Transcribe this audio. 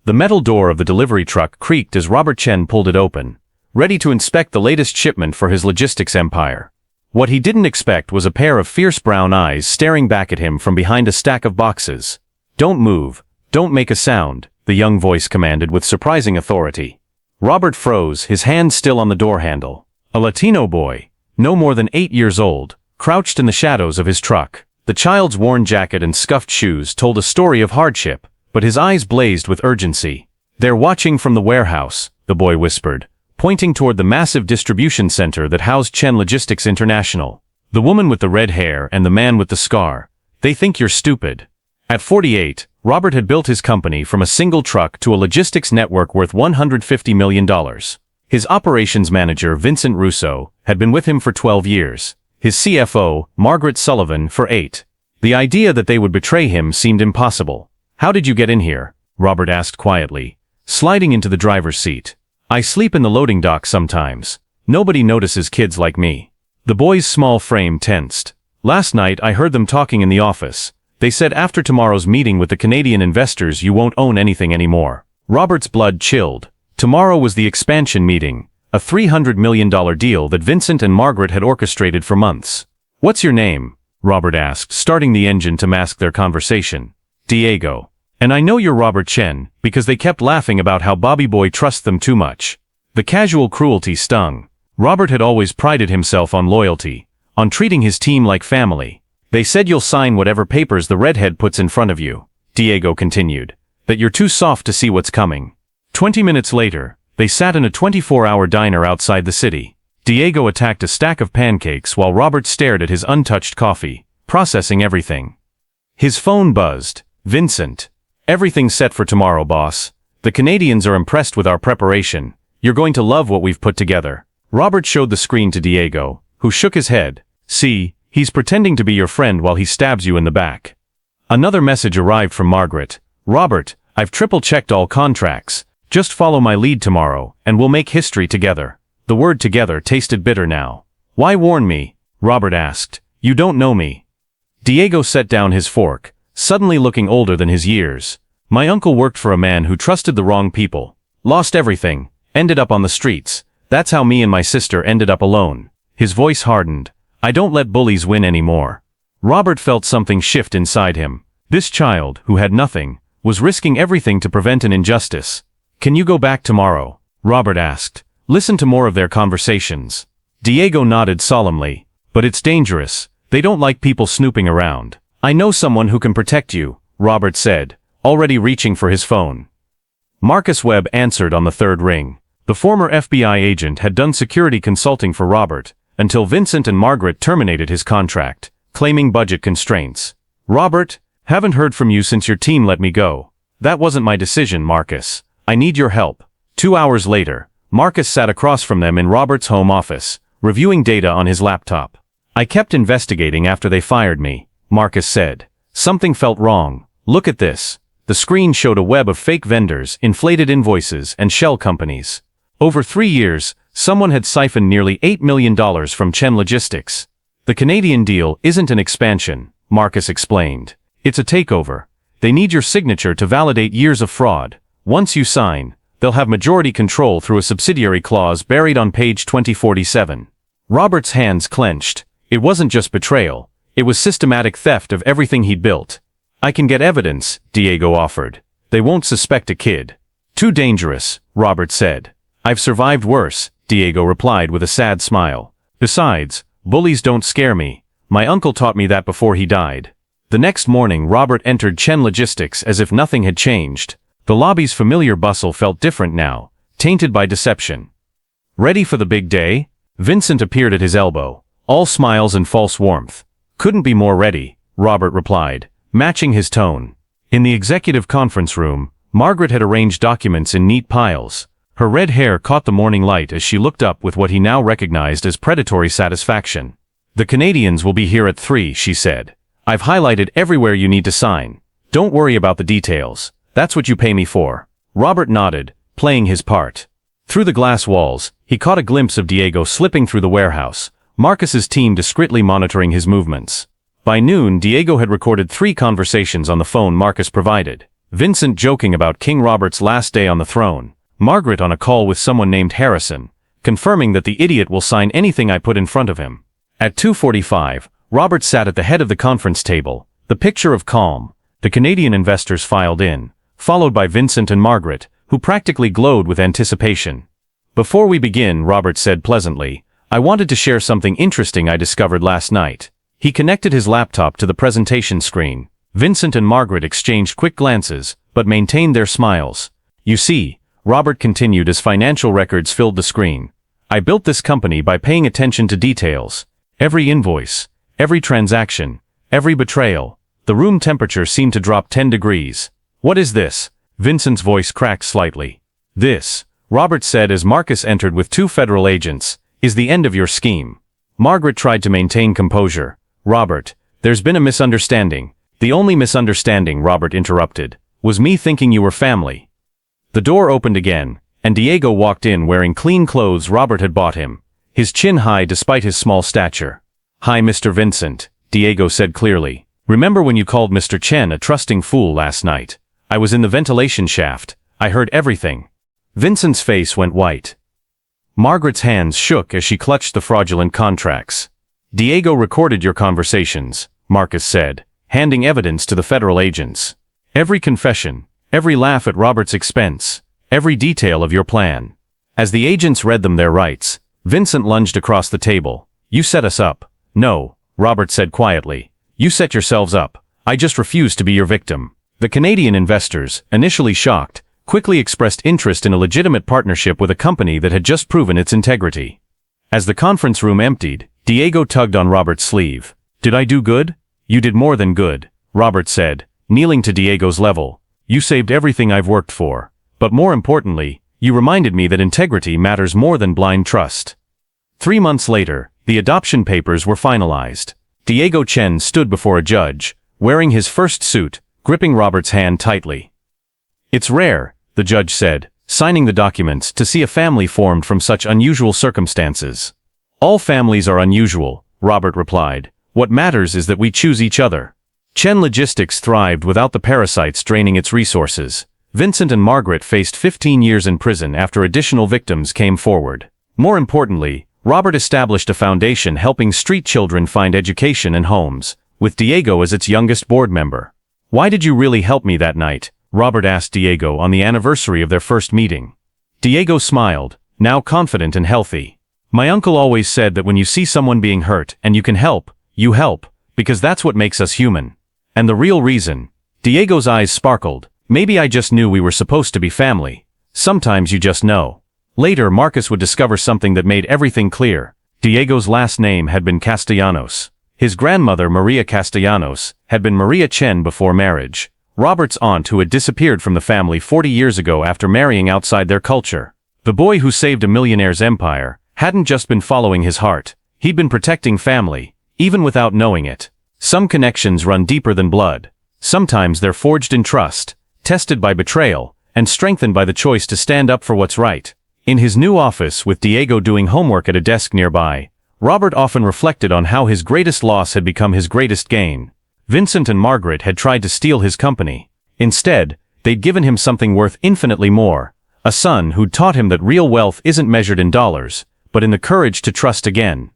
The metal door of the delivery truck creaked as Robert Chen pulled it open, ready to inspect the latest shipment for his logistics empire. What he didn't expect was a pair of fierce brown eyes staring back at him from behind a stack of boxes. "Don't move, don't make a sound," the young voice commanded with surprising authority. Robert froze, his hand still on the door handle. A Latino boy, no more than 8 years old, crouched in the shadows of his truck. The child's worn jacket and scuffed shoes told a story of hardship, but his eyes blazed with urgency. "They're watching from the warehouse," the boy whispered, pointing toward the massive distribution center that housed Chen Logistics International. "The woman with the red hair and the man with the scar. They think you're stupid." At 48, Robert had built his company from a single truck to a logistics network worth $150 million. His operations manager, Vincent Russo, had been with him for 12 years. His CFO, Margaret Sullivan, for 8. The idea that they would betray him seemed impossible. "How did you get in here?" Robert asked quietly, sliding into the driver's seat. "I sleep in the loading dock sometimes. Nobody notices kids like me." The boy's small frame tensed. "Last night I heard them talking in the office. They said after tomorrow's meeting with the Canadian investors you won't own anything anymore." Robert's blood chilled. Tomorrow was the expansion meeting, a $300 million deal that Vincent and Margaret had orchestrated for months. "What's your name?" Robert asked, starting the engine to mask their conversation. "Diego. And I know you're Robert Chen, because they kept laughing about how Bobby Boy trusts them too much." The casual cruelty stung. Robert had always prided himself on loyalty, on treating his team like family. "They said you'll sign whatever papers the redhead puts in front of you," Diego continued, "that you're too soft to see what's coming." 20 minutes later, they sat in a 24-hour diner outside the city. Diego attacked a stack of pancakes while Robert stared at his untouched coffee, processing everything. His phone buzzed. "Vincent. Everything's set for tomorrow, boss. The Canadians are impressed with our preparation. You're going to love what we've put together." Robert showed the screen to Diego, who shook his head. "See, he's pretending to be your friend while he stabs you in the back." Another message arrived from Margaret. "Robert, I've triple-checked all contracts. Just follow my lead tomorrow, and we'll make history together." The word "together" tasted bitter now. "Why warn me?" Robert asked. "You don't know me." Diego set down his fork, suddenly looking older than his years. "My uncle worked for a man who trusted the wrong people. Lost everything, ended up on the streets. That's how me and my sister ended up alone." His voice hardened. "I don't let bullies win anymore." Robert felt something shift inside him. This child, who had nothing, was risking everything to prevent an injustice. "Can you go back tomorrow?" Robert asked. "Listen to more of their conversations." Diego nodded solemnly. "But it's dangerous. They don't like people snooping around." "I know someone who can protect you," Robert said, already reaching for his phone. Marcus Webb answered on the third ring. The former FBI agent had done security consulting for Robert, until Vincent and Margaret terminated his contract, claiming budget constraints. "Robert, haven't heard from you since your team let me go." "That wasn't my decision, Marcus. I need your help." 2 hours later, Marcus sat across from them in Robert's home office, reviewing data on his laptop. "I kept investigating after they fired me," Marcus said. "Something felt wrong. Look at this." The screen showed a web of fake vendors, inflated invoices, and shell companies. Over 3 years, someone had siphoned nearly $8 million from Chen Logistics. "The Canadian deal isn't an expansion," Marcus explained. "It's a takeover. They need your signature to validate years of fraud. Once you sign, they'll have majority control through a subsidiary clause buried on page 2047. Robert's hands clenched. It wasn't just betrayal. It was systematic theft of everything he'd built. "I can get evidence," Diego offered. "They won't suspect a kid." "Too dangerous," Robert said. "I've survived worse," Diego replied with a sad smile. "Besides, bullies don't scare me. My uncle taught me that before he died." The next morning Robert entered Chen Logistics as if nothing had changed. The lobby's familiar bustle felt different now, tainted by deception. "Ready for the big day?" Vincent appeared at his elbow, all smiles and false warmth. "Couldn't be more ready," Robert replied, matching his tone. In the executive conference room, Margaret had arranged documents in neat piles. Her red hair caught the morning light as she looked up with what he now recognized as predatory satisfaction. "The Canadians will be here at 3, she said. "I've highlighted everywhere you need to sign. Don't worry about the details. That's what you pay me for." Robert nodded, playing his part. Through the glass walls, he caught a glimpse of Diego slipping through the warehouse, Marcus's team discreetly monitoring his movements. By noon, Diego had recorded 3 conversations on the phone Marcus provided. Vincent joking about King Robert's last day on the throne, Margaret on a call with someone named Harrison, confirming that the idiot will sign anything I put in front of him. At 2:45, Robert sat at the head of the conference table, the picture of calm. The Canadian investors filed in, followed by Vincent and Margaret, who practically glowed with anticipation. "Before we begin," Robert said pleasantly, "I wanted to share something interesting I discovered last night." He connected his laptop to the presentation screen. Vincent and Margaret exchanged quick glances, but maintained their smiles. "You see," Robert continued as financial records filled the screen, "I built this company by paying attention to details. Every invoice, every transaction, every betrayal." The room temperature seemed to drop 10 degrees. "What is this?" Vincent's voice cracked slightly. "This," Robert said as Marcus entered with 2 federal agents, "is the end of your scheme." Margaret tried to maintain composure. "Robert, there's been a misunderstanding." "The only misunderstanding," Robert interrupted, "was me thinking you were family." The door opened again, and Diego walked in wearing clean clothes Robert had bought him, his chin high despite his small stature. "Hi, Mr. Vincent," Diego said clearly. "Remember when you called Mr. Chen a trusting fool last night? I was in the ventilation shaft. I heard everything." Vincent's face went white. Margaret's hands shook as she clutched the fraudulent contracts. "Diego recorded your conversations," Marcus said, handing evidence to the federal agents. "Every confession, every laugh at Robert's expense, every detail of your plan." As the agents read them their rights, Vincent lunged across the table. "You set us up." "No," Robert said quietly. "You set yourselves up. I just refuse to be your victim." The Canadian investors, initially shocked, quickly expressed interest in a legitimate partnership with a company that had just proven its integrity. As the conference room emptied, Diego tugged on Robert's sleeve. "Did I do good?" "You did more than good," Robert said, kneeling to Diego's level. "You saved everything I've worked for. But more importantly, you reminded me that integrity matters more than blind trust." 3 months later, the adoption papers were finalized. Diego Chen stood before a judge, wearing his first suit, gripping Robert's hand tightly. "It's rare," the judge said, signing the documents, "to see a family formed from such unusual circumstances." "All families are unusual," Robert replied. "What matters is that we choose each other." Chen Logistics thrived without the parasites draining its resources. Vincent and Margaret faced 15 years in prison after additional victims came forward. More importantly, Robert established a foundation helping street children find education and homes, with Diego as its youngest board member. "Why did you really help me that night?" Robert asked Diego on the anniversary of their first meeting. Diego smiled, now confident and healthy. "My uncle always said that when you see someone being hurt and you can help, you help, because that's what makes us human. And the real reason." Diego's eyes sparkled. "Maybe I just knew we were supposed to be family. Sometimes you just know." Later, Marcus would discover something that made everything clear. Diego's last name had been Castellanos. His grandmother, Maria Castellanos, had been Maria Chen before marriage, Robert's aunt who had disappeared from the family 40 years ago after marrying outside their culture. The boy who saved a millionaire's empire hadn't just been following his heart, he'd been protecting family, even without knowing it. Some connections run deeper than blood. Sometimes they're forged in trust, tested by betrayal, and strengthened by the choice to stand up for what's right. In his new office, with Diego doing homework at a desk nearby, Robert often reflected on how his greatest loss had become his greatest gain. Vincent and Margaret had tried to steal his company. Instead, they'd given him something worth infinitely more, a son who'd taught him that real wealth isn't measured in dollars, but in the courage to trust again.